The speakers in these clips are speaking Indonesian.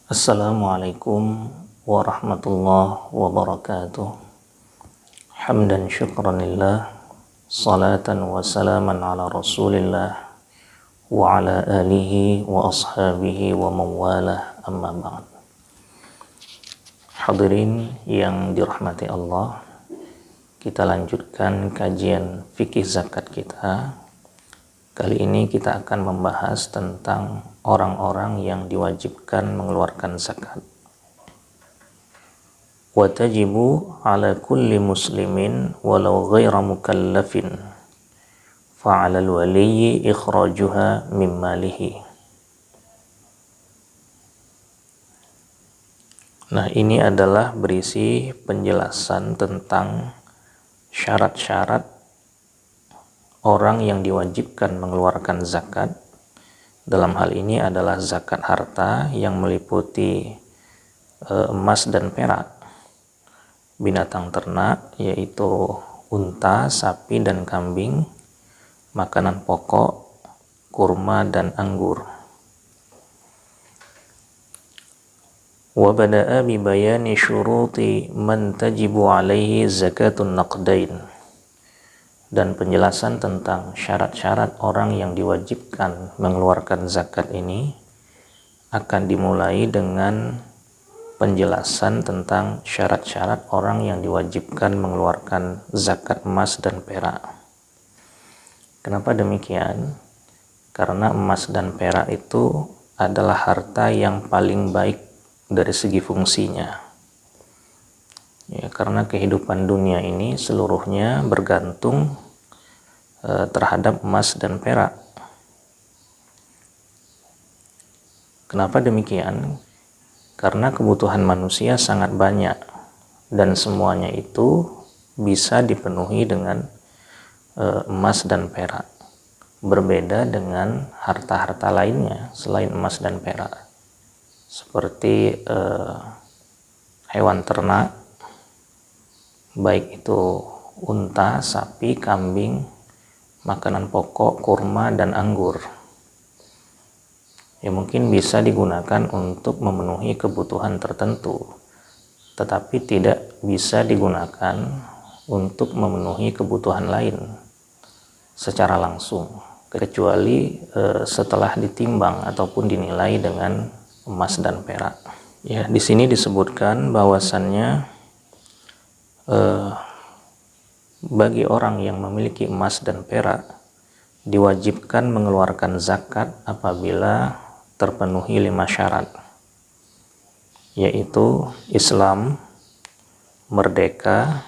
Assalamualaikum warahmatullahi wabarakatuh. Hamdan syukran lillah, salatan wa salaman ala rasulillah wa ala alihi wa ashabihi wa mawalah, amma ba'd. Hadirin yang dirahmati Allah, kita lanjutkan kajian fikih zakat kita. Kali ini kita akan membahas tentang orang-orang yang diwajibkan mengeluarkan zakat. Wa tajibu ala kulli muslimin walau ghaira mukallafin fa'ala al-waliyyi ikhrajuha min malihi. Nah, ini adalah berisi penjelasan tentang syarat-syarat orang yang diwajibkan mengeluarkan zakat. Dalam hal ini adalah zakat harta yang meliputi emas dan perak, binatang ternak yaitu unta, sapi, dan kambing, makanan pokok, kurma, dan anggur. Wa bada'a bi bayani syuruti man tajibu alaihi zakatun naqdain. Dan penjelasan tentang syarat-syarat orang yang diwajibkan mengeluarkan zakat ini akan dimulai dengan penjelasan tentang syarat-syarat orang yang diwajibkan mengeluarkan zakat emas dan perak. Kenapa demikian? Karena emas dan perak itu adalah harta yang paling baik dari segi fungsinya. Ya, karena kehidupan dunia ini seluruhnya bergantung terhadap emas dan perak. Kenapa demikian? Karena kebutuhan manusia sangat banyak dan semuanya itu bisa dipenuhi dengan emas dan perak. Berbeda dengan harta-harta lainnya selain emas dan perak, seperti hewan ternak, baik itu unta, sapi, kambing, makanan pokok, kurma, dan anggur. Ya, mungkin bisa digunakan untuk memenuhi kebutuhan tertentu, tetapi tidak bisa digunakan untuk memenuhi kebutuhan lain secara langsung, kecuali setelah ditimbang ataupun dinilai dengan emas dan perak. Ya, di sini disebutkan bahwasannya bagi orang yang memiliki emas dan perak diwajibkan mengeluarkan zakat apabila terpenuhi 5 syarat, yaitu Islam, merdeka,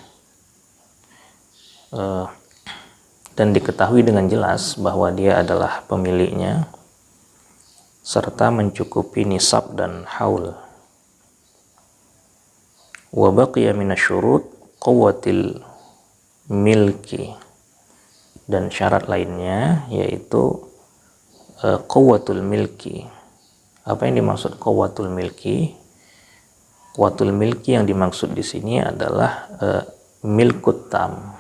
dan diketahui dengan jelas bahwa dia adalah pemiliknya, serta mencukupi nisab dan haul. Wa baqiya minasyurut quwwatil milki, dan syarat lainnya yaitu quwwatul milki. Apa yang dimaksud quwwatul milki? Quwwatul milki yang dimaksud di sini adalah milkut tam,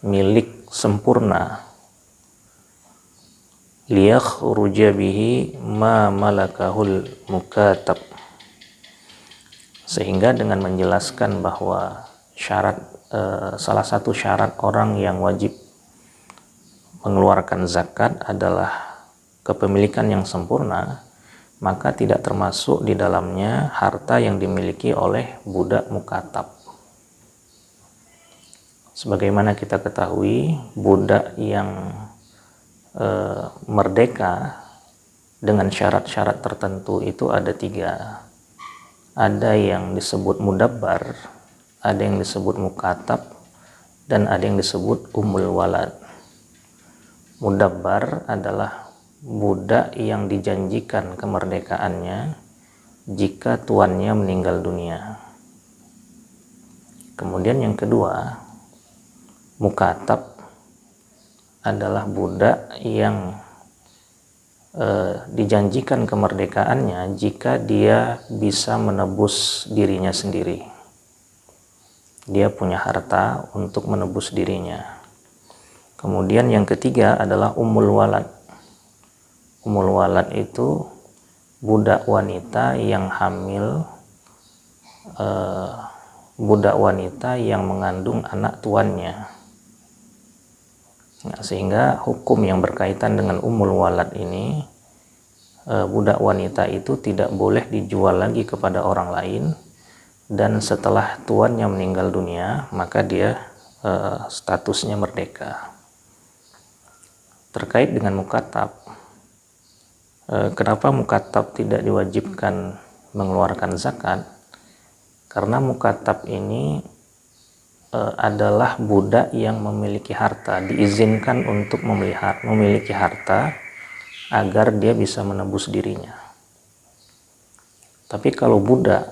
milik sempurna, liyakhruja bihi ma malakahul mukatab, sehingga dengan menjelaskan bahwa salah satu syarat orang yang wajib mengeluarkan zakat adalah kepemilikan yang sempurna, maka tidak termasuk di dalamnya harta yang dimiliki oleh budak mukatab. Sebagaimana kita ketahui, budak yang merdeka dengan syarat-syarat tertentu itu ada 3. Ada yang disebut mudabbar, ada yang disebut mukatab, dan ada yang disebut ummul walad. Mudabbar adalah budak yang dijanjikan kemerdekaannya jika tuannya meninggal dunia. Kemudian yang kedua, mukatab adalah budak yang dijanjikan kemerdekaannya jika dia bisa menebus dirinya sendiri. Dia punya harta untuk menebus dirinya. Kemudian yang ketiga adalah ummul walad. Ummul walad itu budak wanita yang hamil, budak wanita yang mengandung anak tuannya. Nah, sehingga hukum yang berkaitan dengan ummul walad ini, budak wanita itu tidak boleh dijual lagi kepada orang lain, dan setelah tuannya meninggal dunia maka dia statusnya merdeka. Terkait dengan mukatab, kenapa mukatab tidak diwajibkan mengeluarkan zakat? Karena mukatab ini adalah budak yang memiliki harta, diizinkan untuk memiliki harta agar dia bisa menebus dirinya. Tapi kalau budak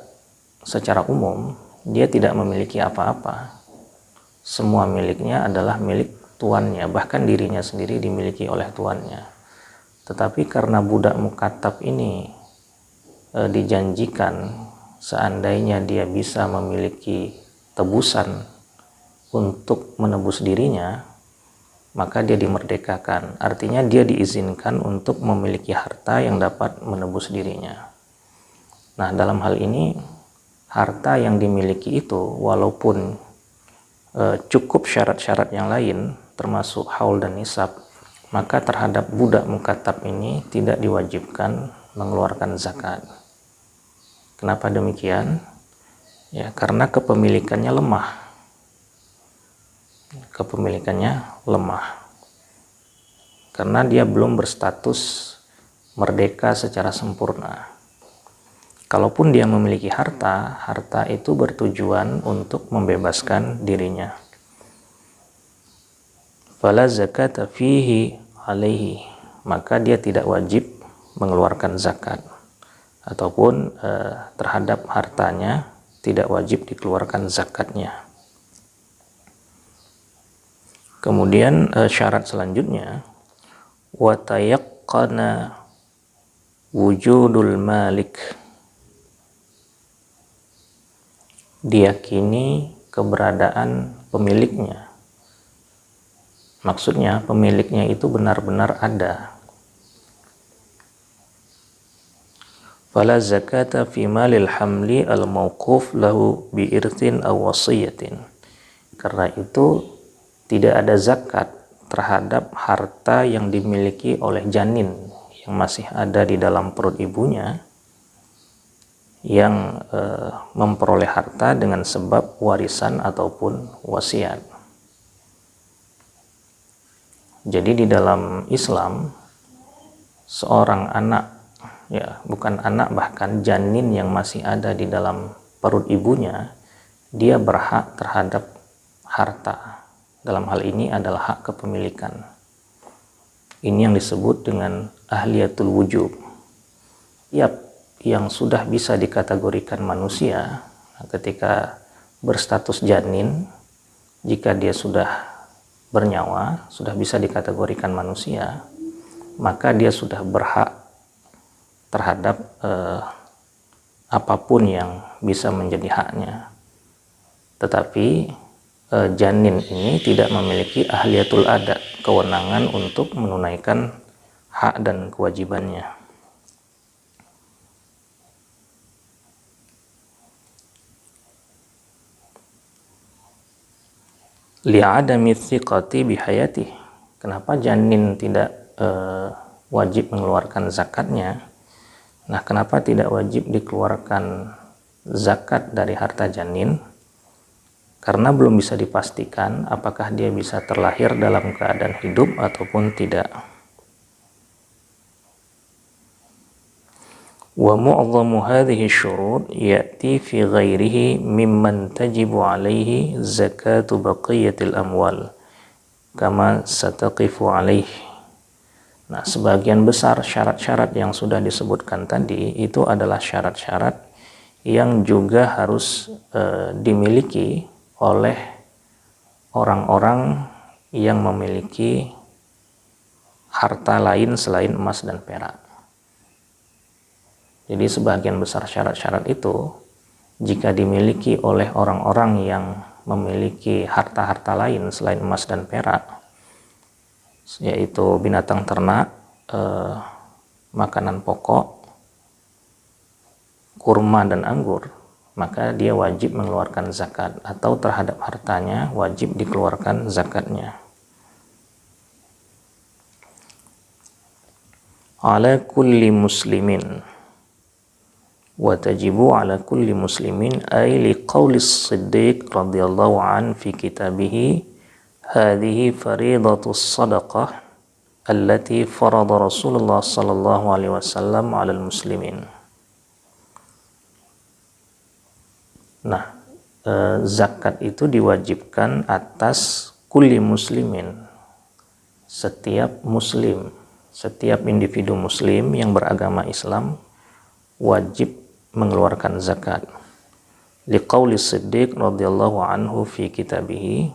secara umum, dia tidak memiliki apa-apa. Semua miliknya adalah milik tuannya, bahkan dirinya sendiri dimiliki oleh tuannya. Tetapi karena budak mukatab ini dijanjikan seandainya dia bisa memiliki tebusan untuk menebus dirinya, maka dia dimerdekakan. Artinya dia diizinkan untuk memiliki harta yang dapat menebus dirinya. Nah, dalam hal ini harta yang dimiliki itu walaupun cukup syarat-syarat yang lain termasuk haul dan nisab, maka terhadap budak mukatab ini tidak diwajibkan mengeluarkan zakat. Kenapa demikian? Ya, karena kepemilikannya lemah. Karena dia belum berstatus merdeka secara sempurna. Kalaupun dia memiliki harta, harta itu bertujuan untuk membebaskan dirinya. Fala zakata fihi alaihi, maka dia tidak wajib mengeluarkan zakat, ataupun terhadap hartanya tidak wajib dikeluarkan zakatnya. Kemudian syarat selanjutnya, wa tayaqqana wujudul malik, diyakini keberadaan pemiliknya. Maksudnya pemiliknya itu benar-benar ada. Fala zakata fi malil hamli al-mawquf lahu bi irthin aw wasiyatin. Karena itu tidak ada zakat terhadap harta yang dimiliki oleh janin yang masih ada di dalam perut ibunya, yang memperoleh harta dengan sebab warisan ataupun wasiat. Jadi di dalam Islam, seorang anak, ya bukan anak, bahkan janin yang masih ada di dalam perut ibunya, dia berhak terhadap harta. Dalam hal ini adalah hak kepemilikan. Ini yang disebut dengan ahliyatul wujub. Yang sudah bisa dikategorikan manusia ketika berstatus janin, jika dia sudah bernyawa, sudah bisa dikategorikan manusia, maka dia sudah berhak terhadap apapun yang bisa menjadi haknya. Tetapi janin ini tidak memiliki ahliyatul adat, kewenangan untuk menunaikan hak dan kewajibannya. Li'adami thiqati bihayati. Kenapa janin tidak wajib mengeluarkan zakatnya? Nah, kenapa tidak wajib dikeluarkan zakat dari harta janin? Karena belum bisa dipastikan apakah dia bisa terlahir dalam keadaan hidup ataupun tidak. Wa mu'adhamu hadhihi syurut ya'ti fi ghairihi mimman tajibu alaihi zakatu baqiyatil amwal kama sataqifu alaihi. Nah, sebagian besar syarat-syarat yang sudah disebutkan tadi itu adalah syarat-syarat yang juga harus dimiliki oleh orang-orang yang memiliki harta lain selain emas dan perak. Jadi sebagian besar syarat-syarat itu jika dimiliki oleh orang-orang yang memiliki harta-harta lain selain emas dan perak, yaitu binatang ternak, makanan pokok, kurma dan anggur, maka dia wajib mengeluarkan zakat, atau terhadap hartanya wajib dikeluarkan zakatnya. Ala kulli muslimin, wa tajibu ala kulli muslimin, ay liqawli as-Siddiq radhiyallahu an fi kitabihi hadhihi faridatus sadaqah allati farada Rasulullah sallallahu alaihi wasallam 'alal muslimin. Nah, zakat itu diwajibkan atas kulli muslimin, setiap muslim, setiap individu muslim yang beragama Islam wajib mengeluarkan zakat. Liqauli Siddiq radhiyallahu anhu fi kitabihi,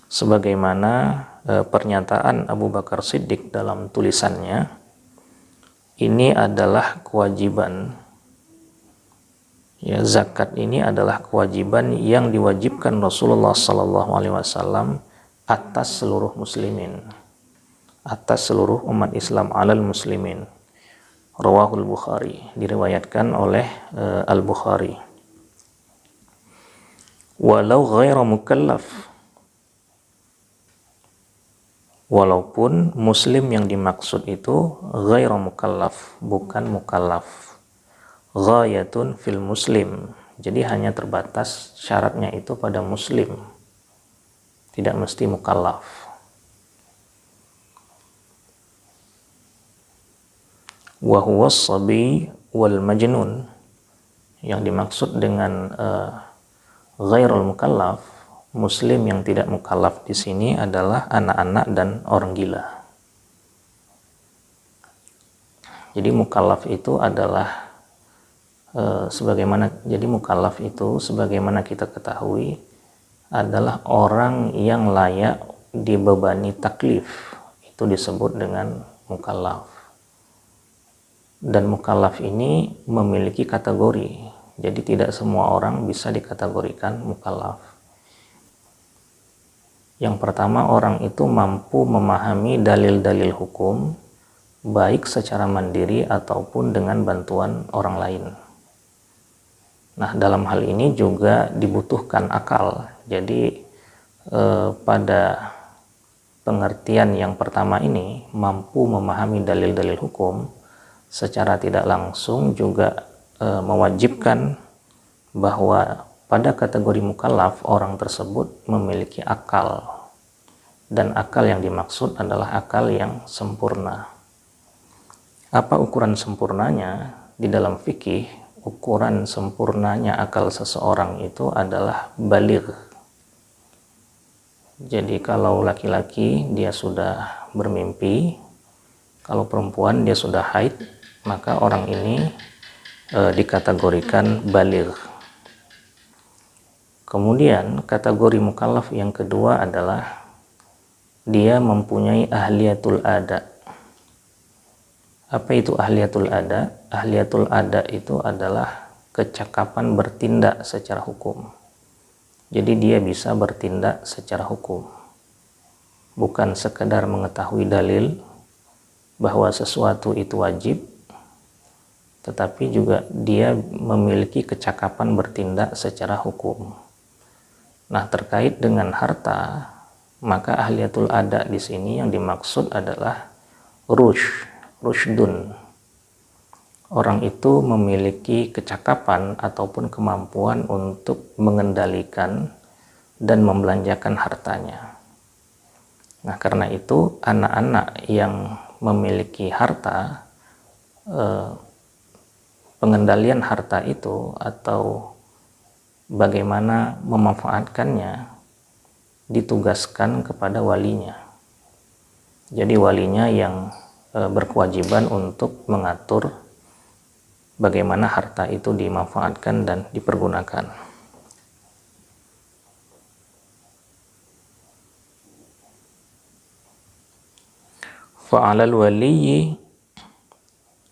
sebagaimana pernyataan Abu Bakar Siddiq dalam tulisannya, ini adalah kewajiban. Ya, zakat ini adalah kewajiban yang diwajibkan Rasulullah sallallahu alaihi wasallam atas seluruh muslimin, atas seluruh umat Islam, alal muslimin. Rawahul Bukhari, diriwayatkan oleh Al-Bukhari. Walau ghaira mukallaf, walaupun muslim yang dimaksud itu ghaira mukallaf, bukan mukallaf. Ghayatun fil muslim, jadi hanya terbatas syaratnya itu pada muslim, tidak mesti mukallaf. Wa huwa as-sabi wal majnun, yang dimaksud dengan ghairul mukallaf, muslim yang tidak mukallaf di sini adalah anak-anak dan orang gila. Jadi mukallaf itu adalah mukallaf itu sebagaimana kita ketahui adalah orang yang layak dibebani taklif, itu disebut dengan mukallaf. Dan mukallaf ini memiliki kategori, jadi tidak semua orang bisa dikategorikan mukallaf. Yang pertama, orang itu mampu memahami dalil-dalil hukum baik secara mandiri ataupun dengan bantuan orang lain. Nah, dalam hal ini juga dibutuhkan akal. Jadi pada pengertian yang pertama ini, mampu memahami dalil-dalil hukum secara tidak langsung juga mewajibkan bahwa pada kategori mukallaf orang tersebut memiliki akal, dan akal yang dimaksud adalah akal yang sempurna. Apa ukuran sempurnanya? Di dalam fikih, ukuran sempurnanya akal seseorang itu adalah baligh. Jadi kalau laki-laki dia sudah bermimpi, kalau perempuan dia sudah haid, maka orang ini dikategorikan baligh. Kemudian kategori mukallaf yang kedua adalah dia mempunyai ahliyatul ada. Apa itu ahliyatul ada? Ahliyatul ada itu adalah kecakapan bertindak secara hukum. Jadi dia bisa bertindak secara hukum, bukan sekedar mengetahui dalil bahwa sesuatu itu wajib, tetapi juga dia memiliki kecakapan bertindak secara hukum. Nah, terkait dengan harta, maka ahliyatul ada di sini yang dimaksud adalah rushdun. Orang itu memiliki kecakapan ataupun kemampuan untuk mengendalikan dan membelanjakan hartanya. Nah, karena itu anak-anak yang memiliki harta, pengendalian harta itu atau bagaimana memanfaatkannya ditugaskan kepada walinya. Jadi walinya yang berkewajiban untuk mengatur bagaimana harta itu dimanfaatkan dan dipergunakan. Fa'alal waliyyi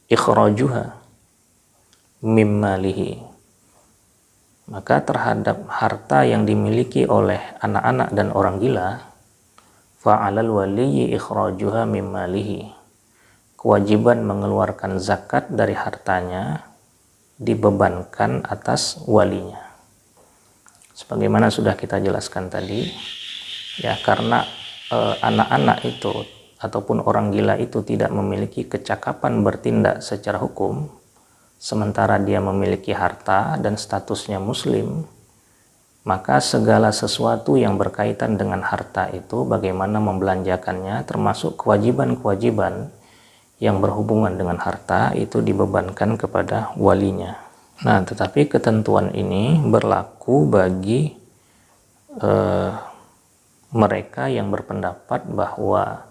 ikhrajuha mimmalihi, maka terhadap harta yang dimiliki oleh anak-anak dan orang gila, fa'alal waliyyi ikhrajuha min malihi. Kewajiban mengeluarkan zakat dari hartanya dibebankan atas walinya. Sebagaimana sudah kita jelaskan tadi, ya karena anak-anak itu ataupun orang gila itu tidak memiliki kecakapan bertindak secara hukum, sementara dia memiliki harta dan statusnya muslim, maka segala sesuatu yang berkaitan dengan harta itu, bagaimana membelanjakannya, termasuk kewajiban-kewajiban yang berhubungan dengan harta, itu dibebankan kepada walinya. Nah, tetapi ketentuan ini berlaku bagi mereka yang berpendapat bahwa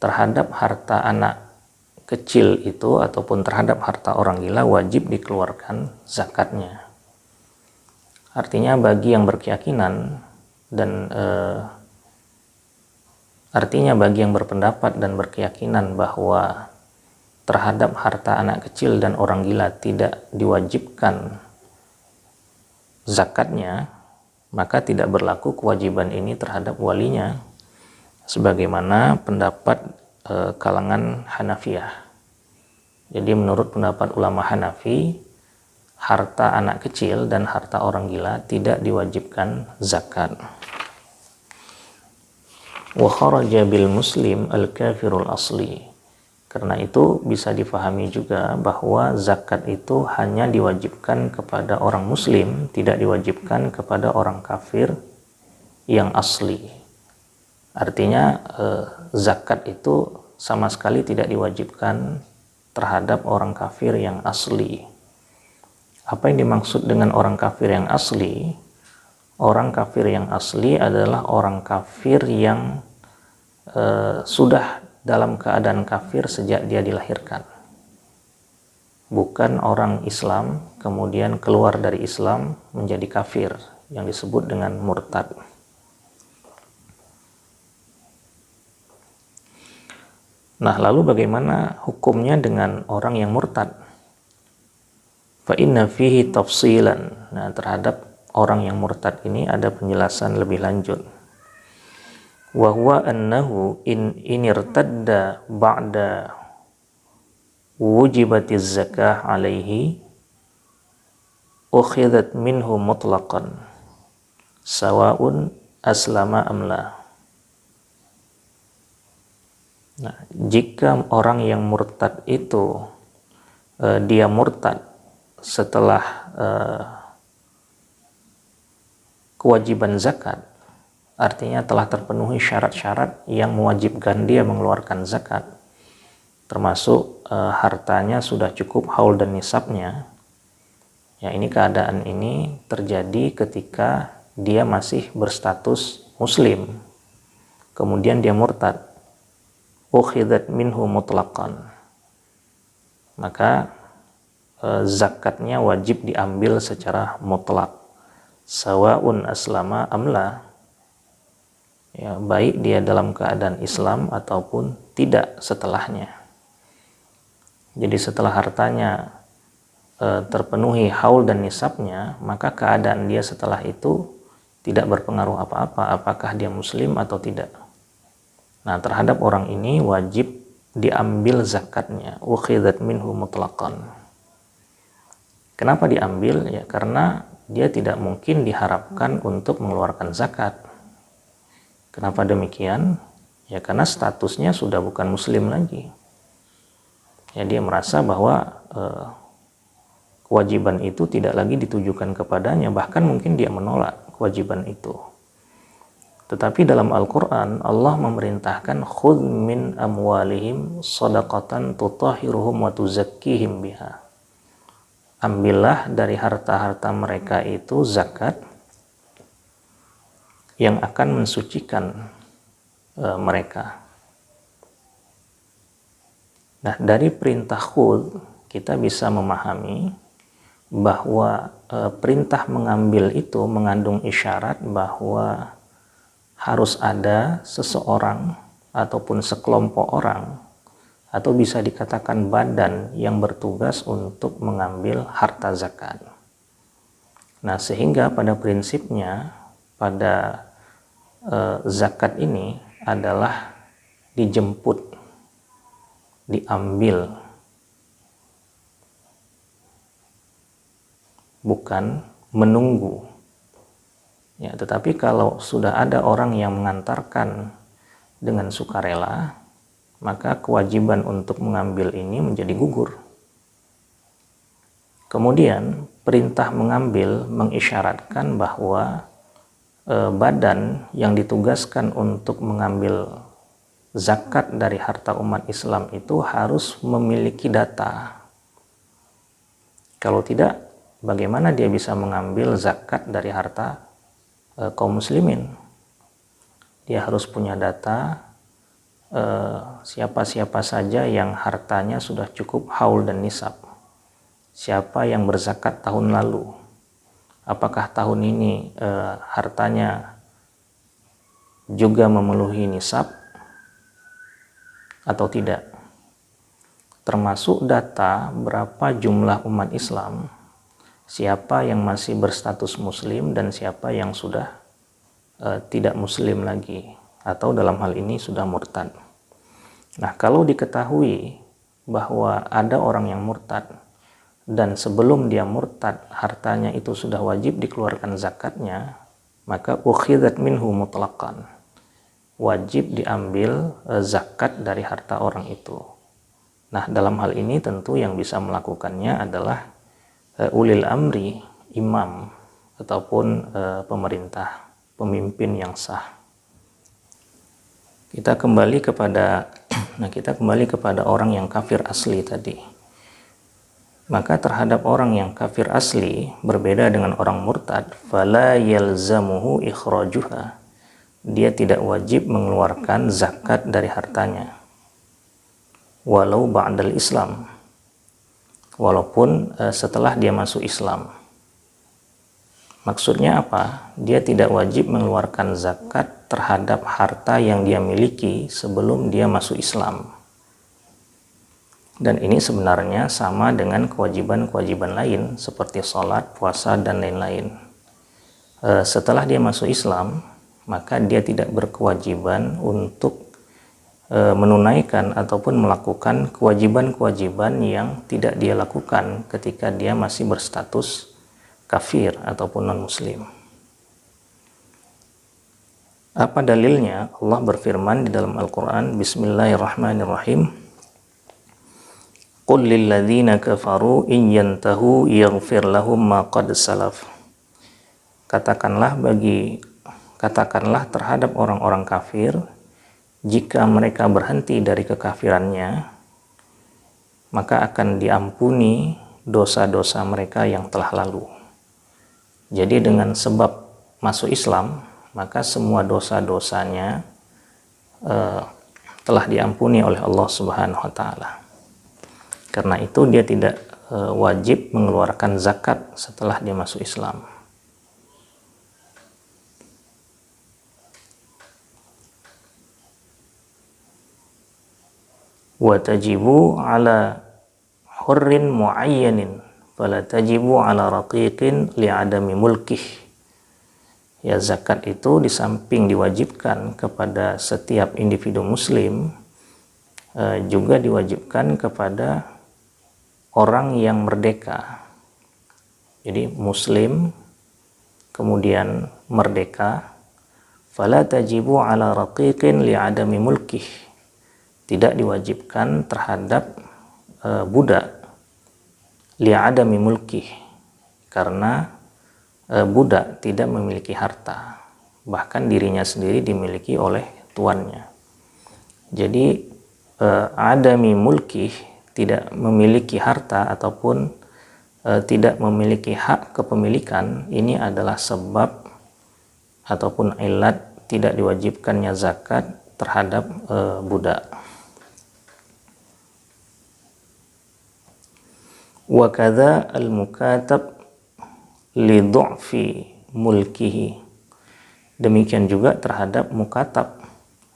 terhadap harta anak kecil itu ataupun terhadap harta orang gila wajib dikeluarkan zakatnya. Artinya bagi yang berkeyakinan dan bagi yang berpendapat dan berkeyakinan bahwa terhadap harta anak kecil dan orang gila tidak diwajibkan zakatnya, maka tidak berlaku kewajiban ini terhadap walinya, sebagaimana pendapat kalangan Hanafiyah. Jadi menurut pendapat ulama Hanafi, harta anak kecil dan harta orang gila tidak diwajibkan zakat. Wa kharaja bil muslim al-kafirul asli. Karena itu bisa difahami juga bahwa zakat itu hanya diwajibkan kepada orang muslim, tidak diwajibkan kepada orang kafir yang asli. Artinya zakat itu sama sekali tidak diwajibkan terhadap orang kafir yang asli. Apa yang dimaksud dengan orang kafir yang asli? Orang kafir yang asli adalah orang kafir yang sudah dalam keadaan kafir sejak dia dilahirkan. Bukan orang Islam kemudian keluar dari Islam menjadi kafir, yang disebut dengan murtad. Nah, lalu bagaimana hukumnya dengan orang yang murtad? Fa inna fihi tafsilan. Nah, terhadap orang yang murtad ini ada penjelasan lebih lanjut. Wa huwa annahu in irtadda ba'da wujibatiz zakah alaihi ukhidat minhu mutlaqan sawa'un aslama amla. Nah, jika orang yang murtad itu dia murtad setelah kewajiban zakat, artinya telah terpenuhi syarat-syarat yang mewajibkan dia mengeluarkan zakat, termasuk hartanya sudah cukup haul dan nisabnya. Ya, ini keadaan ini terjadi ketika dia masih berstatus muslim, kemudian dia murtad, ukhidat minhu mutlaqan, maka zakatnya wajib diambil secara mutlak, sawa'un aslama amla, ya, baik dia dalam keadaan Islam ataupun tidak setelahnya. Jadi setelah hartanya terpenuhi haul dan nisabnya, maka keadaan dia setelah itu tidak berpengaruh apa-apa apakah dia muslim atau tidak. Nah, terhadap orang ini wajib diambil zakatnya, ukhidat minhu mutlaqan. Kenapa diambil? Ya, karena dia tidak mungkin diharapkan untuk mengeluarkan zakat. Kenapa demikian? Ya, karena statusnya sudah bukan muslim lagi. Ya, dia merasa bahwa kewajiban itu tidak lagi ditujukan kepadanya, bahkan mungkin dia menolak kewajiban itu. Tetapi dalam Al-Quran, Allah memerintahkan khudh min amwalihim shadaqatan tutahhiruhum wa tuzakkihim biha. Ambillah dari harta-harta mereka itu zakat yang akan mensucikan mereka. Nah, dari perintah khudh kita bisa memahami bahwa perintah mengambil itu mengandung isyarat bahwa harus ada seseorang ataupun sekelompok orang, atau bisa dikatakan badan yang bertugas untuk mengambil harta zakat. Nah, sehingga pada prinsipnya pada zakat ini adalah dijemput, diambil, bukan menunggu. Ya, tetapi kalau sudah ada orang yang mengantarkan dengan sukarela, maka kewajiban untuk mengambil ini menjadi gugur. Kemudian perintah mengambil mengisyaratkan bahwa badan yang ditugaskan untuk mengambil zakat dari harta umat Islam itu harus memiliki data. Kalau tidak, bagaimana dia bisa mengambil zakat dari harta kaum muslimin? Dia harus punya data siapa-siapa saja yang hartanya sudah cukup haul dan nisab. Siapa yang berzakat tahun lalu? Apakah tahun ini hartanya juga memenuhi nisab atau tidak? Termasuk data berapa jumlah umat Islam, siapa yang masih berstatus muslim dan siapa yang sudah tidak muslim lagi, atau dalam hal ini sudah murtad. Nah, kalau diketahui bahwa ada orang yang murtad dan sebelum dia murtad hartanya itu sudah wajib dikeluarkan zakatnya, maka ukhidat minhu mutlaqan, wajib diambil zakat dari harta orang itu. Nah, dalam hal ini tentu yang bisa melakukannya adalah ulil amri, imam ataupun pemerintah, pemimpin yang sah. Kita kembali kepada orang yang kafir asli tadi. Maka terhadap orang yang kafir asli berbeda dengan orang murtad, fala yalzamuhu ikhrajuha. Dia tidak wajib mengeluarkan zakat dari hartanya. Walau ba'dal Islam. Walaupun setelah dia masuk Islam. Maksudnya apa? Dia tidak wajib mengeluarkan zakat terhadap harta yang dia miliki sebelum dia masuk Islam. Dan ini sebenarnya sama dengan kewajiban-kewajiban lain seperti sholat, puasa, dan lain-lain. Setelah dia masuk Islam, maka dia tidak berkewajiban untuk menunaikan ataupun melakukan kewajiban-kewajiban yang tidak dia lakukan ketika dia masih berstatus kafir ataupun non-muslim. Apa dalilnya? Allah berfirman di dalam Al-Quran, Bismillahirrahmanirrahim, Qul lilladzina kafaru in yantahu yaghfir lahum ma qad salaf. Katakanlah terhadap orang-orang kafir, jika mereka berhenti dari kekafirannya, maka akan diampuni dosa-dosa mereka yang telah lalu. Jadi dengan sebab masuk Islam, maka semua dosa-dosanya telah diampuni oleh Allah Subhanahu wa Ta'ala. Karena itu dia tidak wajib mengeluarkan zakat setelah dia masuk Islam. Wa tajibu ala hurrin muayyanin fala tajibu ala raqiqin li'adami mulkih. Ya, zakat itu di samping diwajibkan kepada setiap individu muslim, juga diwajibkan kepada orang yang merdeka. Jadi muslim kemudian merdeka, fala tajibu ala raqiqin li'adami mulkih. Tidak diwajibkan terhadap budak li'adami mulkih, karena budak tidak memiliki harta, bahkan dirinya sendiri dimiliki oleh tuannya. Jadi adami mulkih, tidak memiliki harta ataupun tidak memiliki hak kepemilikan, ini adalah sebab ataupun ilat tidak diwajibkannya zakat terhadap budak. Wa kadza al-mukatab li du'fi mulkihi. Demikian juga terhadap mukatab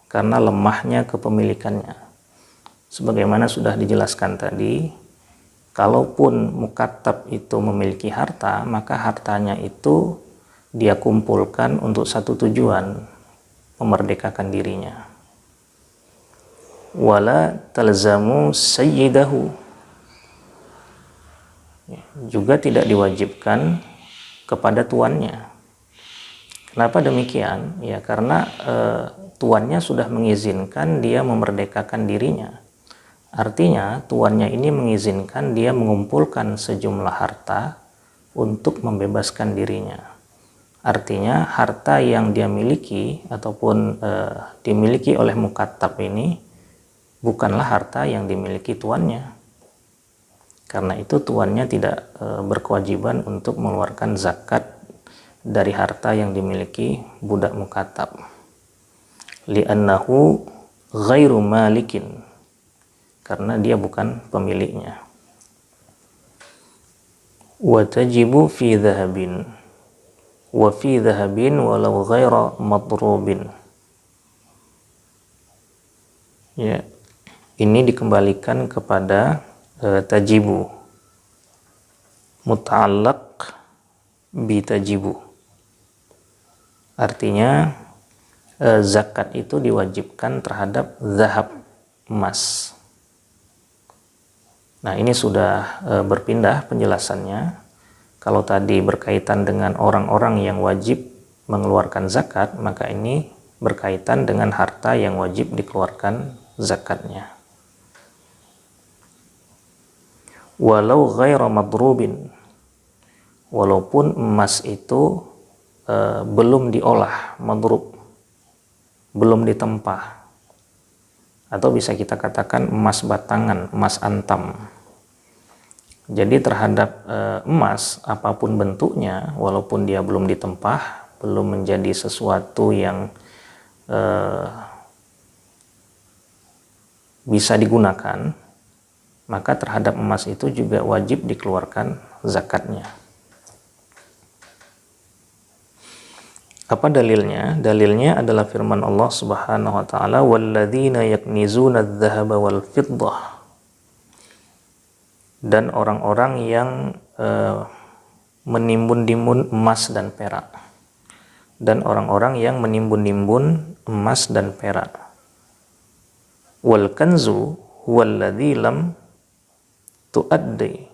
karena lemahnya kepemilikannya. Sebagaimana sudah dijelaskan tadi, kalaupun mukatab itu memiliki harta, maka hartanya itu dia kumpulkan untuk satu tujuan, memerdekakan dirinya. wala talzamu sayyidahu, juga tidak diwajibkan kepada tuannya. Kenapa demikian? Ya karena tuannya sudah mengizinkan dia memerdekakan dirinya. Artinya tuannya ini mengizinkan dia mengumpulkan sejumlah harta untuk membebaskan dirinya. Artinya harta yang dia miliki ataupun dimiliki oleh mukatab ini bukanlah harta yang dimiliki tuannya. Karena itu tuannya tidak berkewajiban untuk mengeluarkan zakat dari harta yang dimiliki budak mukatab. Li'annahu ghairu malikin, karena dia bukan pemiliknya. Wa tajibu fi dhahabin wa fi dhahabin walau ghaira madrubin. Ya, ini dikembalikan kepada tajibu, muta'allaq bi tajibu. Artinya zakat itu diwajibkan terhadap zahab, emas. Nah, ini sudah berpindah penjelasannya. Kalau tadi berkaitan dengan orang-orang yang wajib mengeluarkan zakat, maka ini berkaitan dengan harta yang wajib dikeluarkan zakatnya. Walau ghaira madrubin, walaupun emas itu belum diolah, madrub, belum ditempa, atau bisa kita katakan emas batangan, emas antam. Jadi terhadap emas apapun bentuknya, walaupun dia belum ditempah, belum menjadi sesuatu yang bisa digunakan, maka terhadap emas itu juga wajib dikeluarkan zakatnya. Apa dalilnya? Dalilnya adalah firman Allah Subhanahu wa taala, "Walladzina yaknizuna adh-dhahaba wal fiddah." Dan orang-orang yang menimbun-nimbun emas dan perak. Dan orang-orang yang menimbun-nimbun emas dan perak. Wal kanzu huwallazi lam tuaddi.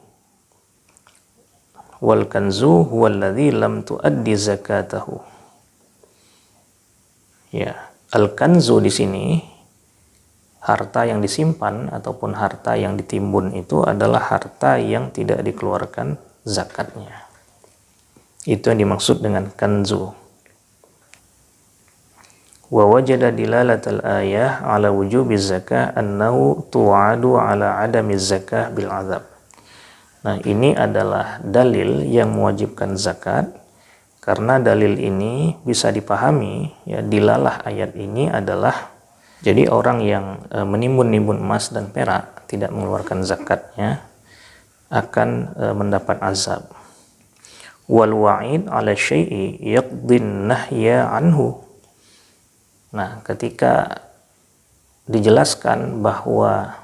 Wal kanzu huwallazi lam tuaddi zakatahu. Ya, al-kanzu di sini harta yang disimpan ataupun harta yang ditimbun itu adalah harta yang tidak dikeluarkan zakatnya. Itu yang dimaksud dengan kanzu. Wa wajada dilalatal ayah ala wujubiz zakah annahu tu'adu ala adamiz zakah bil azab. Nah, ini adalah dalil yang mewajibkan zakat. Karena dalil ini bisa dipahami, ya, dilalah ayat ini adalah jadi orang yang menimbun-nimbun emas dan perak tidak mengeluarkan zakatnya akan mendapat azab. Wal wa'id 'ala syai'i yaqdin nahya anhu. Nah, ketika dijelaskan bahwa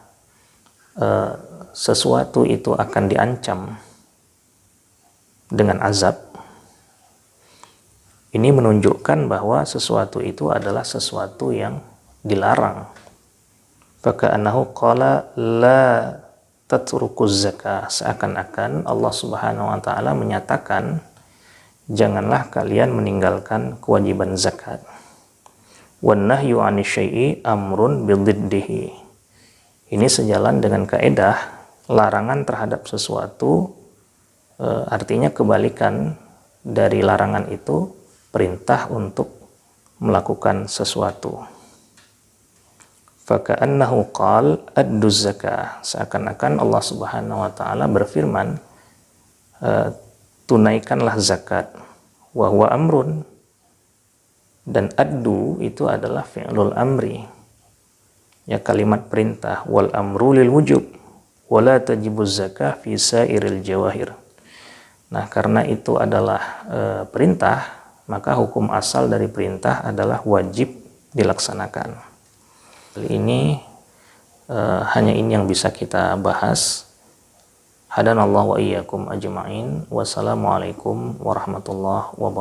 sesuatu itu akan diancam dengan azab, ini menunjukkan bahwa sesuatu itu adalah sesuatu yang dilarang. Faka'annahu qala la tatrukuz zakah. Seakan-akan Allah Subhanahu wa taala menyatakan janganlah kalian meninggalkan kewajiban zakat. Wan nahyu 'ani syai'i amrun bididdihi. Ini sejalan dengan kaidah larangan terhadap sesuatu artinya kebalikan dari larangan itu perintah untuk melakukan sesuatu. Faka'annahu qal adduz zakah. Seakan-akan Allah Subhanahu wa taala berfirman tunaikanlah zakat. Wa huwa amrun, dan addu itu adalah fi'lul amri. Ya, kalimat perintah. Wal amru lil wujub wala tajibuz zakah fi sairil jawahir. Nah, karena itu adalah perintah, maka hukum asal dari perintah adalah wajib dilaksanakan. Ini hanya ini yang bisa kita bahas. Hadanallahu wa iyyakum ajma'in. Wassalamualaikum warahmatullahi wabarakatuh.